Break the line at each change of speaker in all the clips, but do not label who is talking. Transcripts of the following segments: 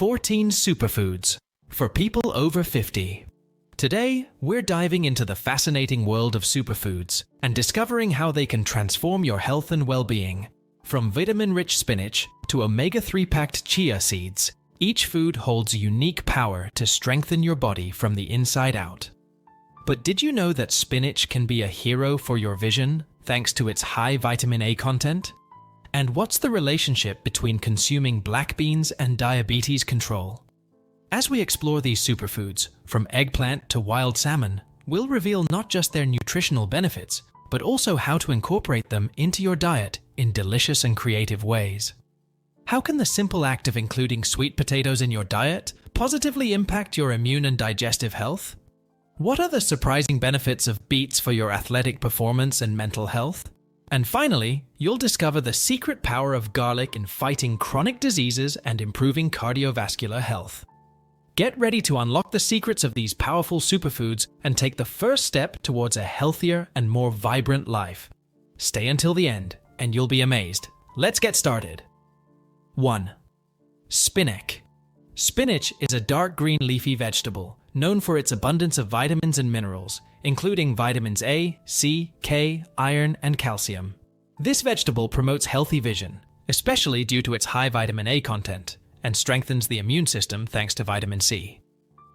14 superfoods for people over 50. Today, we're diving into the fascinating world of superfoods and discovering how they can transform your health and well-being. From vitamin-rich spinach to omega-3-packed chia seeds, each food holds unique power to strengthen your body from the inside out. But did you know that spinach can be a hero for your vision thanks to its high vitamin A content? And what's the relationship between consuming black beans and diabetes control? As we explore these superfoods, from eggplant to wild salmon, we'll reveal not just their nutritional benefits, but also how to incorporate them into your diet in delicious and creative ways. How can the simple act of including sweet potatoes in your diet positively impact your immune and digestive health? What are the surprising benefits of beets for your athletic performance and mental health? And finally, you'll discover the secret power of garlic in fighting chronic diseases and improving cardiovascular health. Get ready to unlock the secrets of these powerful superfoods and take the first step towards a healthier and more vibrant life. Stay until the end, and you'll be amazed. Let's get started. 1. Spinach. Spinach is a dark green leafy vegetable known for its abundance of vitamins and minerals, including vitamins A, C, K, iron, and calcium. This vegetable promotes healthy vision, especially due to its high vitamin A content, and strengthens the immune system thanks to vitamin C.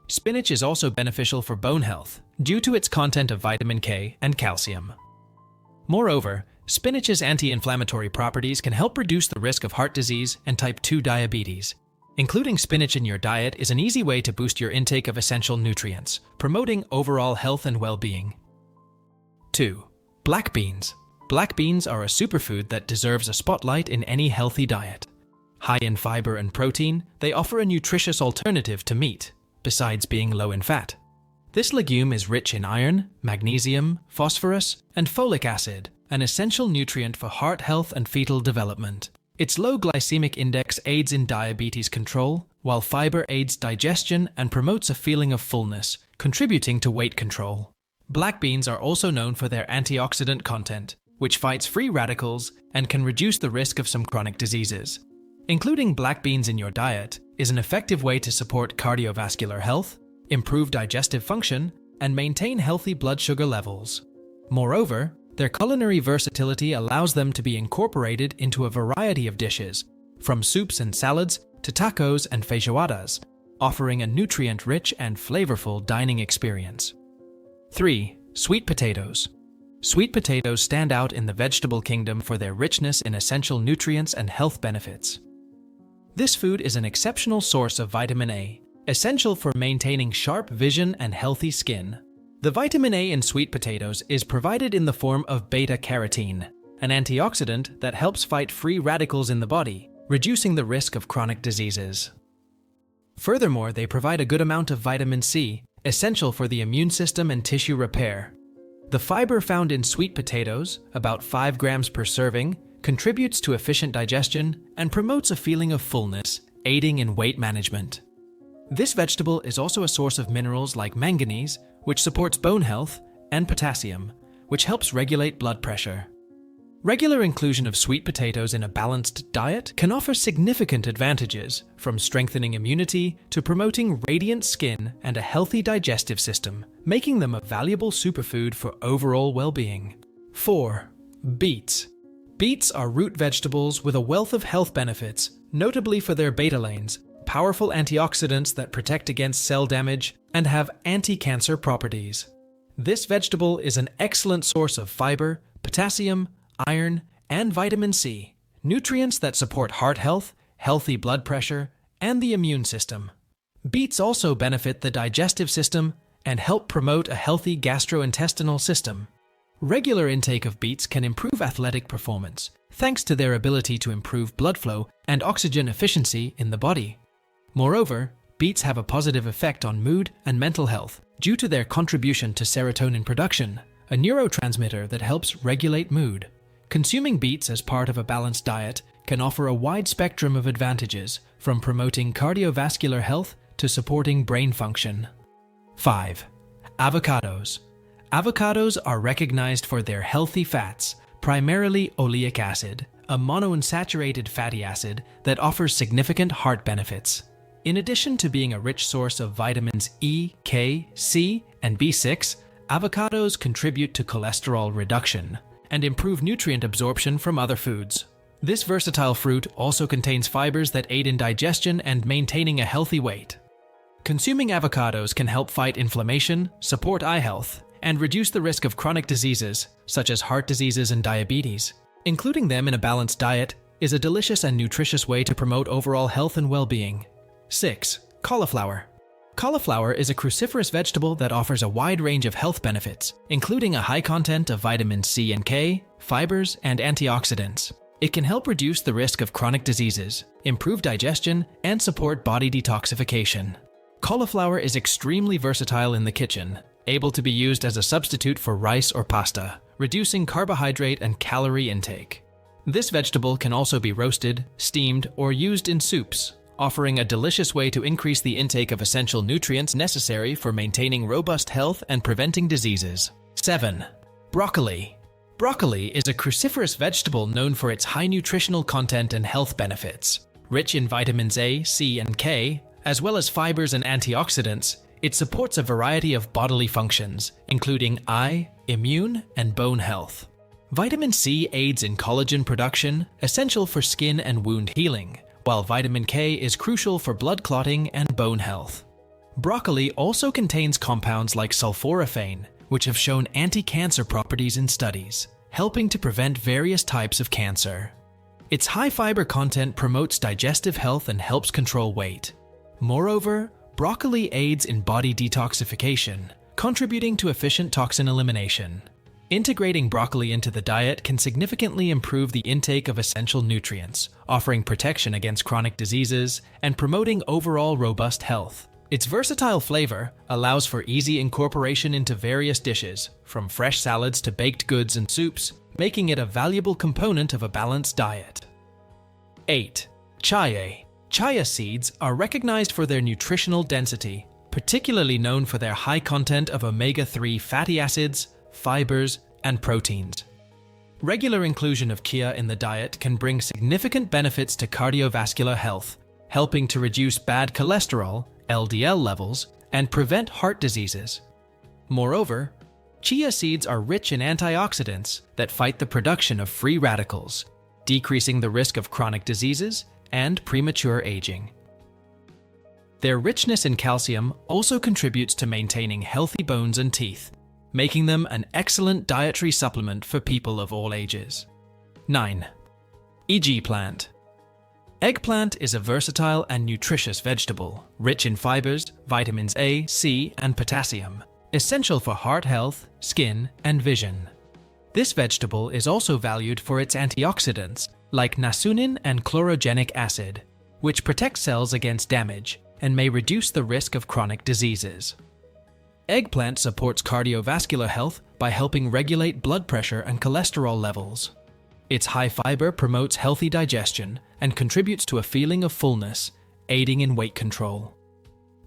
Spinach is also beneficial for bone health due to its content of vitamin K and calcium. Moreover, spinach's anti-inflammatory properties can help reduce the risk of heart disease and type 2 diabetes. Including spinach in your diet is an easy way to boost your intake of essential nutrients, promoting overall health and well-being. 2. Black beans. Black beans are a superfood that deserves a spotlight in any healthy diet. High in fiber and protein, they offer a nutritious alternative to meat, besides being low in fat. This legume is rich in iron, magnesium, phosphorus, and folic acid, an essential nutrient for heart health and fetal development. Its low glycemic index aids in diabetes control, while fiber aids digestion and promotes a feeling of fullness, contributing to weight control. Black beans are also known for their antioxidant content, which fights free radicals and can reduce the risk of some chronic diseases. Including black beans in your diet is an effective way to support cardiovascular health, improve digestive function, and maintain healthy blood sugar levels. Moreover, their culinary versatility allows them to be incorporated into a variety of dishes, from soups and salads to tacos and feijoadas, offering a nutrient-rich and flavorful dining experience. 3. Sweet potatoes. Sweet potatoes stand out in the vegetable kingdom for their richness in essential nutrients and health benefits. This food is an exceptional source of vitamin A, essential for maintaining sharp vision and healthy skin. The vitamin A in sweet potatoes is provided in the form of beta-carotene, an antioxidant that helps fight free radicals in the body, reducing the risk of chronic diseases. Furthermore, they provide a good amount of vitamin C, essential for the immune system and tissue repair. The fiber found in sweet potatoes, about 5 grams per serving, contributes to efficient digestion and promotes a feeling of fullness, aiding in weight management. This vegetable is also a source of minerals like manganese, which supports bone health, and potassium, which helps regulate blood pressure. Regular inclusion of sweet potatoes in a balanced diet can offer significant advantages, from strengthening immunity to promoting radiant skin and a healthy digestive system, making them a valuable superfood for overall well-being. 4. Beets. Beets are root vegetables with a wealth of health benefits, notably for their betalains, powerful antioxidants that protect against cell damage, and have anti-cancer properties. This vegetable is an excellent source of fiber, potassium, iron, and vitamin C, nutrients that support heart health, healthy blood pressure, and the immune system. Beets also benefit the digestive system and help promote a healthy gastrointestinal system. Regular intake of beets can improve athletic performance, thanks to their ability to improve blood flow and oxygen efficiency in the body. Moreover, beets have a positive effect on mood and mental health due to their contribution to serotonin production, a neurotransmitter that helps regulate mood. Consuming beets as part of a balanced diet can offer a wide spectrum of advantages, from promoting cardiovascular health to supporting brain function. 5. Avocados. Avocados are recognized for their healthy fats, primarily oleic acid, a monounsaturated fatty acid that offers significant heart benefits. In addition to being a rich source of vitamins E, K, C, and B6, avocados contribute to cholesterol reduction and improve nutrient absorption from other foods. This versatile fruit also contains fibers that aid in digestion and maintaining a healthy weight. Consuming avocados can help fight inflammation, support eye health, and reduce the risk of chronic diseases such as heart diseases and diabetes. Including them in a balanced diet is a delicious and nutritious way to promote overall health and well-being. 6. Cauliflower. Cauliflower is a cruciferous vegetable that offers a wide range of health benefits, including a high content of vitamins C and K, fibers, and antioxidants. It can help reduce the risk of chronic diseases, improve digestion, and support body detoxification. Cauliflower is extremely versatile in the kitchen, able to be used as a substitute for rice or pasta, reducing carbohydrate and calorie intake. This vegetable can also be roasted, steamed, or used in soups, offering a delicious way to increase the intake of essential nutrients necessary for maintaining robust health and preventing diseases. 7. Broccoli. Broccoli is a cruciferous vegetable known for its high nutritional content and health benefits. Rich in vitamins A, C, and K, as well as fibers and antioxidants, it supports a variety of bodily functions, including eye, immune, and bone health. Vitamin C aids in collagen production, essential for skin and wound healing, while vitamin K is crucial for blood clotting and bone health. Broccoli also contains compounds like sulforaphane, which have shown anti-cancer properties in studies, helping to prevent various types of cancer. Its high fiber content promotes digestive health and helps control weight. Moreover, broccoli aids in body detoxification, contributing to efficient toxin elimination. Integrating broccoli into the diet can significantly improve the intake of essential nutrients, offering protection against chronic diseases and promoting overall robust health. Its versatile flavor allows for easy incorporation into various dishes, from fresh salads to baked goods and soups, making it a valuable component of a balanced diet. 8. Chia. Chia seeds are recognized for their nutritional density, particularly known for their high content of omega-3 fatty acids, fibers, and proteins. Regular inclusion of chia in the diet can bring significant benefits to cardiovascular health, helping to reduce bad cholesterol, LDL levels, and prevent heart diseases. Moreover, chia seeds are rich in antioxidants that fight the production of free radicals, decreasing the risk of chronic diseases and premature aging. Their richness in calcium also contributes to maintaining healthy bones and teeth, making them an excellent dietary supplement for people of all ages. 9. Eggplant. Eggplant is a versatile and nutritious vegetable, rich in fibers, vitamins A, C, and potassium, essential for heart health, skin, and vision. This vegetable is also valued for its antioxidants, like niacin and chlorogenic acid, which protect cells against damage and may reduce the risk of chronic diseases. Eggplant supports cardiovascular health by helping regulate blood pressure and cholesterol levels. Its high fiber promotes healthy digestion and contributes to a feeling of fullness, aiding in weight control.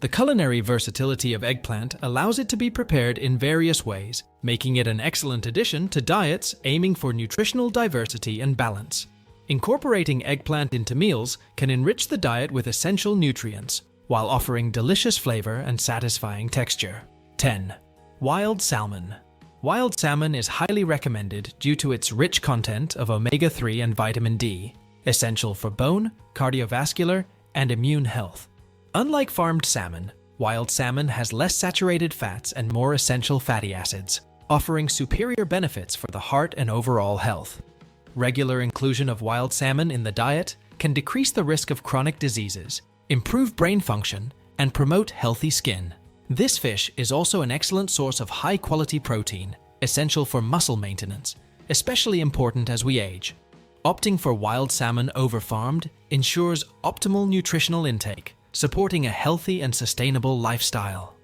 The culinary versatility of eggplant allows it to be prepared in various ways, making it an excellent addition to diets aiming for nutritional diversity and balance. Incorporating eggplant into meals can enrich the diet with essential nutrients, while offering delicious flavor and satisfying texture. 10. Wild salmon. Wild salmon is highly recommended due to its rich content of omega-3 and vitamin D, essential for bone, cardiovascular, and immune health. Unlike farmed salmon, wild salmon has less saturated fats and more essential fatty acids, offering superior benefits for the heart and overall health. Regular inclusion of wild salmon in the diet can decrease the risk of chronic diseases, improve brain function, and promote healthy skin. This fish is also an excellent source of high-quality protein, essential for muscle maintenance, especially important as we age. Opting for wild salmon over farmed ensures optimal nutritional intake, supporting a healthy and sustainable lifestyle.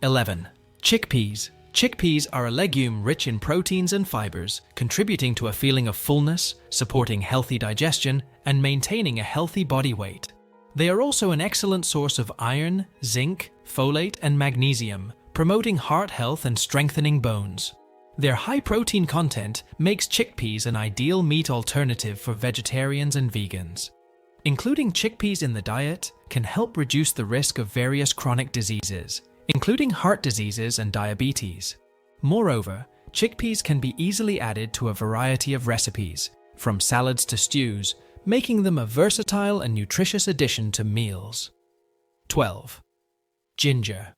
11. Chickpeas. Chickpeas are a legume rich in proteins and fibers, contributing to a feeling of fullness, supporting healthy digestion, and maintaining a healthy body weight. They are also an excellent source of iron, zinc, folate, and magnesium, promoting heart health and strengthening bones. Their high protein content makes chickpeas an ideal meat alternative for vegetarians and vegans. Including chickpeas in the diet can help reduce the risk of various chronic diseases, including heart diseases and diabetes. Moreover, chickpeas can be easily added to a variety of recipes, from salads to stews, making them a versatile and nutritious addition to meals. 12. Ginger.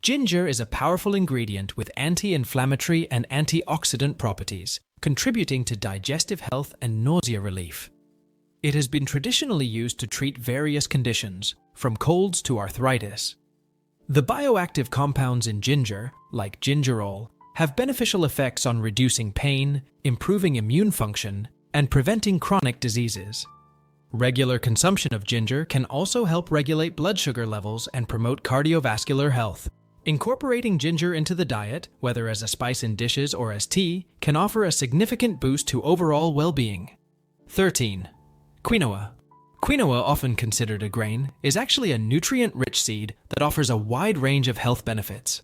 Ginger is a powerful ingredient with anti-inflammatory and antioxidant properties, contributing to digestive health and nausea relief. It has been traditionally used to treat various conditions, from colds to arthritis. The bioactive compounds in ginger, like gingerol, have beneficial effects on reducing pain, improving immune function, and preventing chronic diseases. Regular consumption of ginger can also help regulate blood sugar levels and promote cardiovascular health. Incorporating ginger into the diet, whether as a spice in dishes or as tea, can offer a significant boost to overall well-being. 13. Quinoa. Quinoa, often considered a grain, is actually a nutrient-rich seed that offers a wide range of health benefits.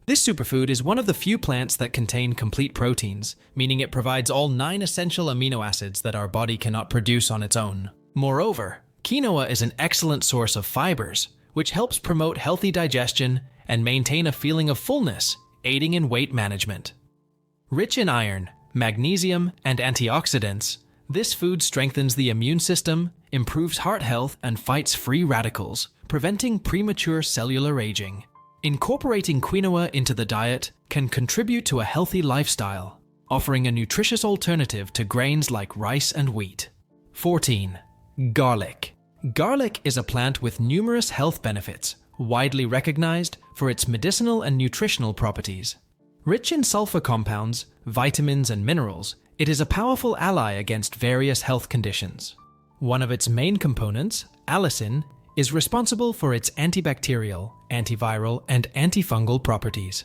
This superfood is one of the few plants that contain complete proteins, meaning it provides all 9 essential amino acids that our body cannot produce on its own. Moreover, quinoa is an excellent source of fibers, which helps promote healthy digestion and maintain a feeling of fullness, aiding in weight management. Rich in iron, magnesium, and antioxidants, this food strengthens the immune system, improves heart health, and fights free radicals, preventing premature cellular aging. Incorporating quinoa into the diet can contribute to a healthy lifestyle, offering a nutritious alternative to grains like rice and wheat. 14. Garlic. Garlic is a plant with numerous health benefits, widely recognized for its medicinal and nutritional properties. Rich in sulfur compounds, vitamins, and minerals, it is a powerful ally against various health conditions. One of its main components, allicin, is responsible for its antibacterial, antiviral, and antifungal properties.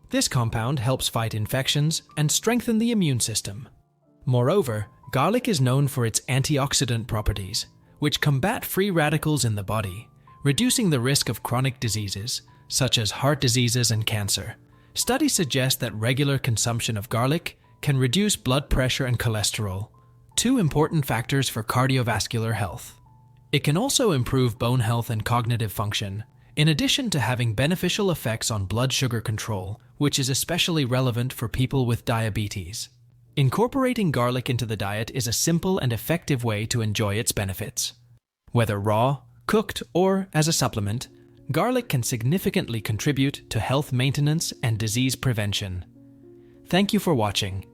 This compound helps fight infections and strengthen the immune system. Moreover, garlic is known for its antioxidant properties, which combat free radicals in the body, reducing the risk of chronic diseases, such as heart diseases and cancer. Studies suggest that regular consumption of garlic can reduce blood pressure and cholesterol, 2 important factors for cardiovascular health. It can also improve bone health and cognitive function, in addition to having beneficial effects on blood sugar control, which is especially relevant for people with diabetes. Incorporating garlic into the diet is a simple and effective way to enjoy its benefits. Whether raw, cooked, or as a supplement, garlic can significantly contribute to health maintenance and disease prevention. Thank you for watching.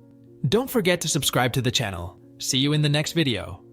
Don't forget to subscribe to the channel. See you in the next video.